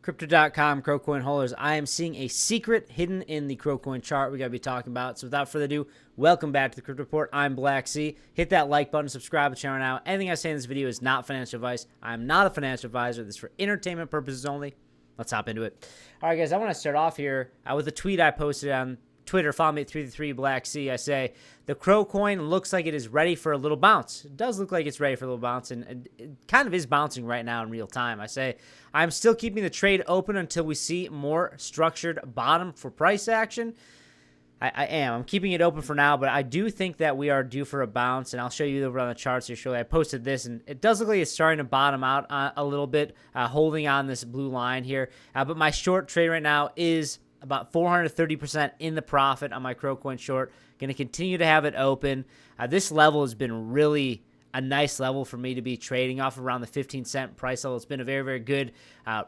Crypto.com, Crowcoin holders. I am seeing a secret hidden in the Crowcoin chart we got to be talking about. So without further ado, welcome back to the Crypto Report. I'm Blacksea. Hit that like button, subscribe to the channel now. Anything I say in this video is not financial advice. I'm not a financial advisor. This is for entertainment purposes only. Let's hop into it. All right, guys, I want to start off here with a tweet I posted on Twitter. Follow me at 333 Blacksea. I say, the Crowcoin looks like it is ready for a little bounce. It does look like it's ready for a little bounce, and it kind of is bouncing right now in real time. I say, I'm still keeping the trade open until we see more structured bottom for price action. I am. I'm keeping it open for now, but I do think that we are due for a bounce, and I'll show you over on the charts here shortly. I posted this, and it does look like it's starting to bottom out a little bit, holding on this blue line here. But my short trade right now is about 430% in the profit on my Crowcoin short. Going to continue to have it open. This level has been really a nice level for me to be trading off around the 15-cent price level. It's been a very, very good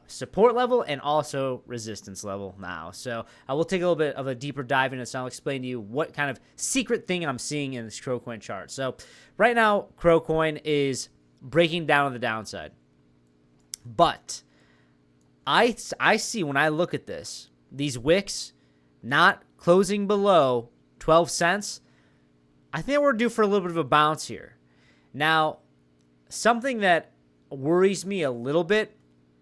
support level and also resistance level now. So I will take a little bit of a deeper dive into this, and I'll explain to you what kind of secret thing I'm seeing in this Crowcoin chart. So right now, Crowcoin is breaking down on the downside. But I see when I look at this, these wicks not closing below 12 cents, I think we're due for a little bit of a bounce here. Now, something that worries me a little bit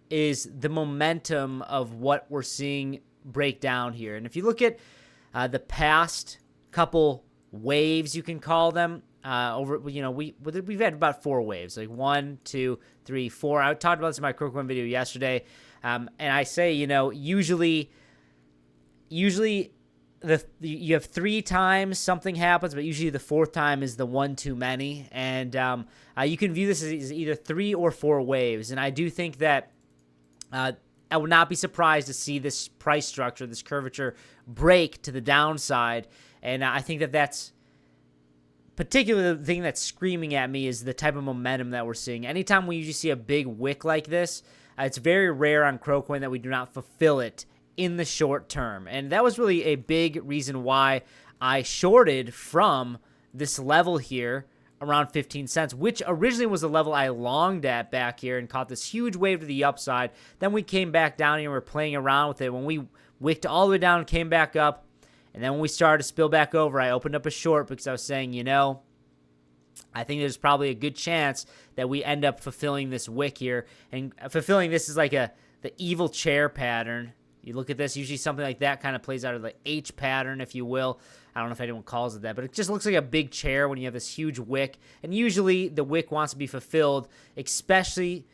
is the momentum of what we're seeing break down here. And if you look at the past couple waves, you can call them, we've had about 4 waves, like 1, 2, 3, 4. I talked about this in my Crowcoin video yesterday, and I say, usually you have 3 times something happens, but usually the 4th time is the one too many. And you can view this as either 3 or 4 waves. And I do think that I would not be surprised to see this price structure, this curvature, break to the downside. And I think that that's particularly the thing that's screaming at me is the type of momentum that we're seeing. Anytime we usually see a big wick like this, it's very rare on Crowcoin that we do not fulfill it in the short term. And that was really a big reason why I shorted from this level here around 15 cents, which originally was the level I longed at back here and caught this huge wave to the upside. Then we came back down here and we're playing around with it. When we wicked all the way down, came back up, and then when we started to spill back over, I opened up a short because I was saying, I think there's probably a good chance that we end up fulfilling this wick here. And fulfilling this is like the evil chair pattern. You look at this, usually something like that kind of plays out of the H pattern, if you will. I don't know if anyone calls it that, but it just looks like a big chair when you have this huge wick. And usually the wick wants to be fulfilled, especially,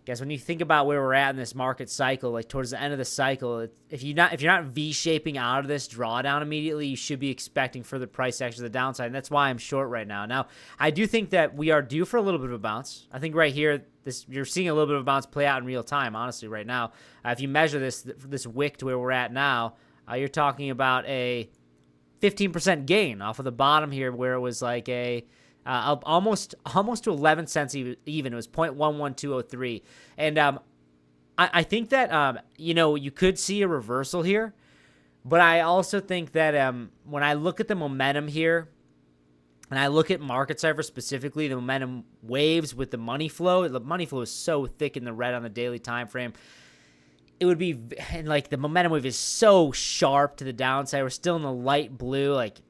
guys, when you think about where we're at in this market cycle, like towards the end of the cycle, if you're not V-shaping out of this drawdown immediately, you should be expecting further price action to the downside. And that's why I'm short right now. Now, I do think that we are due for a little bit of a bounce. I think right here, you're seeing a little bit of a bounce play out in real time, honestly, right now. If you measure this wick to where we're at now, you're talking about a 15% gain off of the bottom here, where it was like almost to 11 cents even. It was 0.11203. And I think that, you could see a reversal here. But I also think that when I look at the momentum here, and I look at market cipher specifically, the momentum waves with the money flow is so thick in the red on the daily time frame. It would be, and like the momentum wave is so sharp to the downside. We're still in the light blue. Like,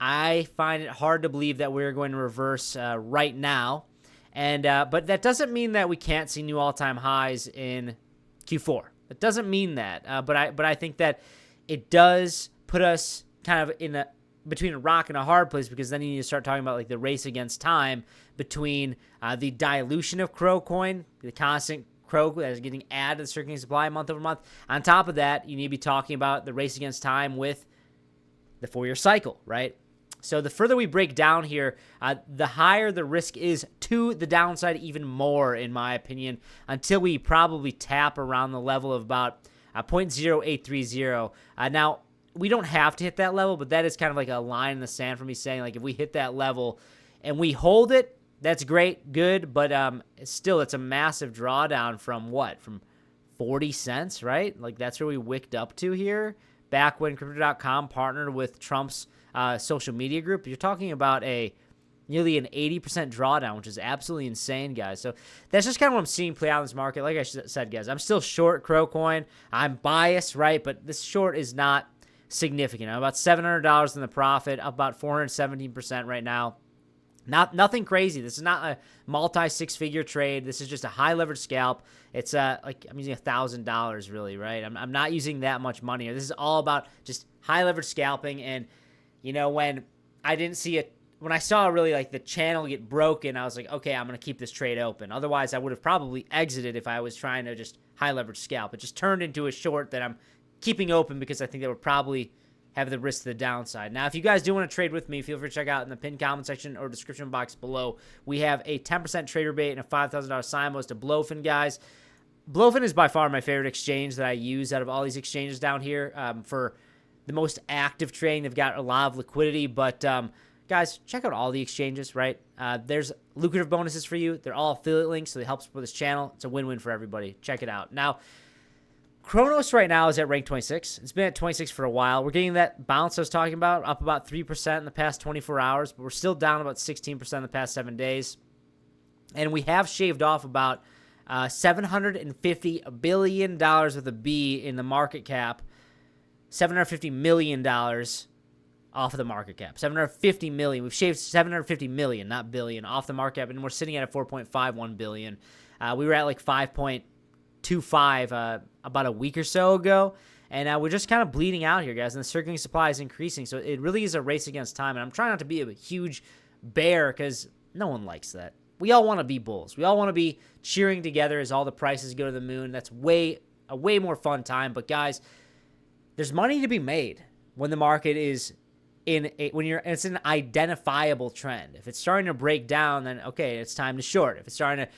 I find it hard to believe that we're going to reverse right now. And but that doesn't mean that we can't see new all-time highs in Q4. It doesn't mean that. But I think that it does put us kind of between a rock and a hard place, because then you need to start talking about like the race against time between the dilution of Crowcoin, the constant Crow that is getting added to the circulating supply month over month. On top of that, you need to be talking about the race against time with the 4-year cycle, right? So the further we break down here, the higher the risk is to the downside even more, in my opinion, until we probably tap around the level of about 0.0830. Now, we don't have to hit that level, but that is kind of like a line in the sand for me, saying like if we hit that level and we hold it, that's great, good, but still it's a massive drawdown from what? From 40 cents, right? Like that's where we wicked up to here back when Crypto.com partnered with Trump's social media group. You're talking about a nearly an 80% drawdown, which is absolutely insane, guys. So that's just kind of what I'm seeing play out in this market. Like I said, guys, I'm still short Crowcoin. I'm biased, right? But this short is not significant. I'm about $700 in the profit, up about 417% right now. Nothing crazy. This is not a multi-six-figure trade. This is just a high leverage scalp. It's like I'm using $1,000 really, right? I'm not using that much money. This is all about just high leverage scalping. And you know, when I saw really like the channel get broken, I was like, okay, I'm gonna keep this trade open. Otherwise, I would have probably exited if I was trying to just high leverage scalp. It just turned into a short that I'm keeping open because I think that would probably have the risk to the downside. Now, if you guys do want to trade with me, feel free to check out in the pinned comment section or description box below. We have a 10% trader bait and a $5,000 sign bonus to Blowfin, guys. Blowfin is by far my favorite exchange that I use out of all these exchanges down here for the most active trading. They've got a lot of liquidity, but guys, check out all the exchanges, right? There's lucrative bonuses for you. They're all affiliate links, so it helps support this channel. It's a win-win for everybody. Check it out. Now, Chronos right now is at rank 26. It's been at 26 for a while. We're getting that bounce I was talking about, up about 3% in the past 24 hours, but we're still down about 16% in the past 7 days. And we have shaved off about $750 billion with a B in the market cap. $750 million off of the market cap. $750 million. We've shaved $750 million, not billion, off the market cap, and we're sitting at a $4.51 billion. We were at like 5.25 about a week or so ago, and we're just kind of bleeding out here, guys, and the circulating supply is increasing, so it really is a race against time, and I'm trying not to be a huge bear because no one likes that. We all want to be bulls. We all want to be cheering together as all the prices go to the moon. That's a way more fun time, but guys, there's money to be made when the market is it's an identifiable trend. If it's starting to break down, then okay, it's time to short. If it's starting to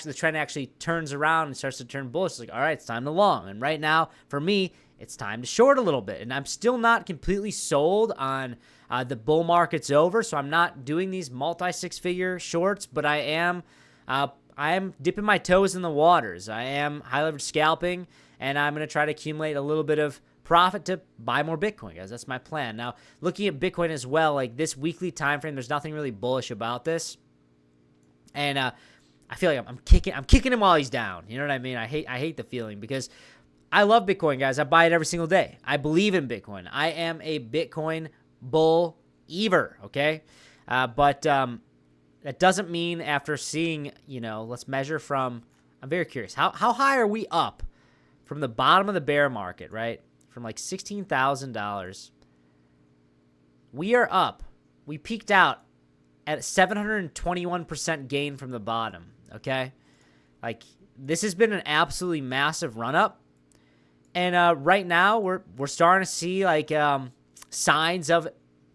the trend actually turns around and starts to turn bullish, it's like, all right, it's time to long. And right now, for me, it's time to short a little bit. And I'm still not completely sold on the bull market's over, so I'm not doing these multi-six-figure shorts, but I am dipping my toes in the waters. I am high leverage scalping, and I'm going to try to accumulate a little bit of profit to buy more Bitcoin, guys. That's my plan. Now, looking at Bitcoin as well, like this weekly time frame, there's nothing really bullish about this, and I feel like I'm kicking him while he's down. You know what I mean? I hate the feeling because I love Bitcoin, guys. I buy it every single day. I believe in Bitcoin. I am a Bitcoin bull-ever, okay? But that doesn't mean after seeing, let's measure from. I'm very curious. How high are we up from the bottom of the bear market, right? From like $16,000. We are up. We peaked out at 721% gain from the bottom, okay? Like, this has been an absolutely massive run-up. And right now, we're starting to see, like, signs of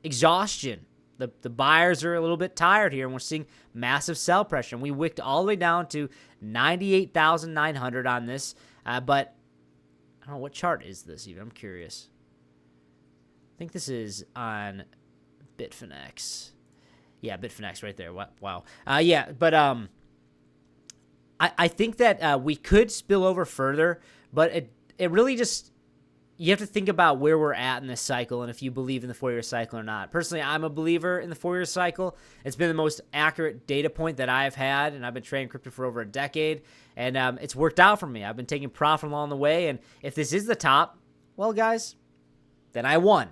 exhaustion. The buyers are a little bit tired here, and we're seeing massive sell pressure. And we wicked all the way down to 98,900 on this, but I don't know, what chart is this even? I'm curious. I think this is on Bitfinex. Yeah, Bitfinex right there. Wow. Yeah, but I think that we could spill over further, but it really just, you have to think about where we're at in this cycle and if you believe in the 4-year cycle or not. Personally, I'm a believer in the 4-year cycle. It's been the most accurate data point that I've had, and I've been trading crypto for over a decade, and it's worked out for me. I've been taking profit along the way, and if this is the top, well, guys, then I won.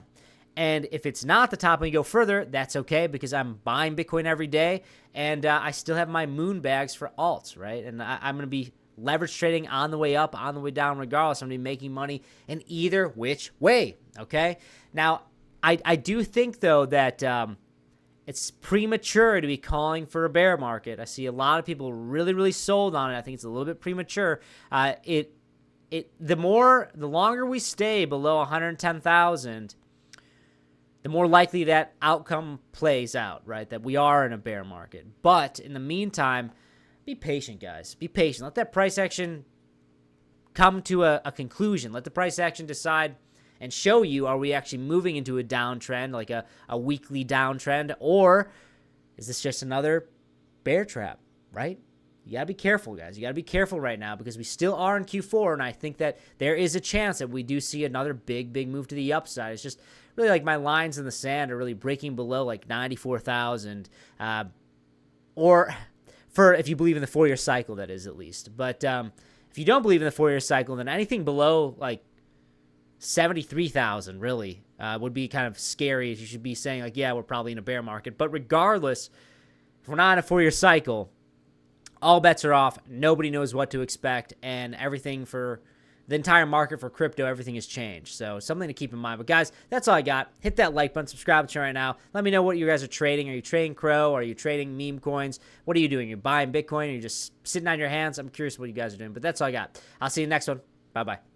And if it's not the top and we go further, that's okay because I'm buying Bitcoin every day, and I still have my moon bags for alts, right? And I'm going to be leverage trading on the way up, on the way down, regardless. I'm going to be making money in either which way, okay? Now, I do think, though, that it's premature to be calling for a bear market. I see a lot of people really, really sold on it. I think it's a little bit premature. The longer we stay below 110,000, the more likely that outcome plays out, right? That we are in a bear market. But in the meantime, be patient, guys. Be patient. Let that price action come to a conclusion. Let the price action decide and show you, are we actually moving into a downtrend, like a weekly downtrend, or is this just another bear trap, right? You got to be careful, guys. You got to be careful right now because we still are in Q4, and I think that there is a chance that we do see another big move to the upside. It's just really like my lines in the sand are really breaking below like 94,000, or for if you believe in the 4-year cycle, that is, at least. But if you don't believe in the 4-year cycle, then anything below like 73,000 really would be kind of scary. You should be saying like, yeah, we're probably in a bear market. But regardless, if we're not in a 4-year cycle, all bets are off. Nobody knows what to expect, and everything for the entire market for crypto, everything has changed. So something to keep in mind. But guys, that's all I got. Hit that like button, subscribe to the channel right now. Let me know what you guys are trading. Are you trading Crow? Are you trading meme coins? What are you doing? You're buying Bitcoin? Or you're just sitting on your hands? I'm curious what you guys are doing. But that's all I got. I'll see you next one. Bye-bye.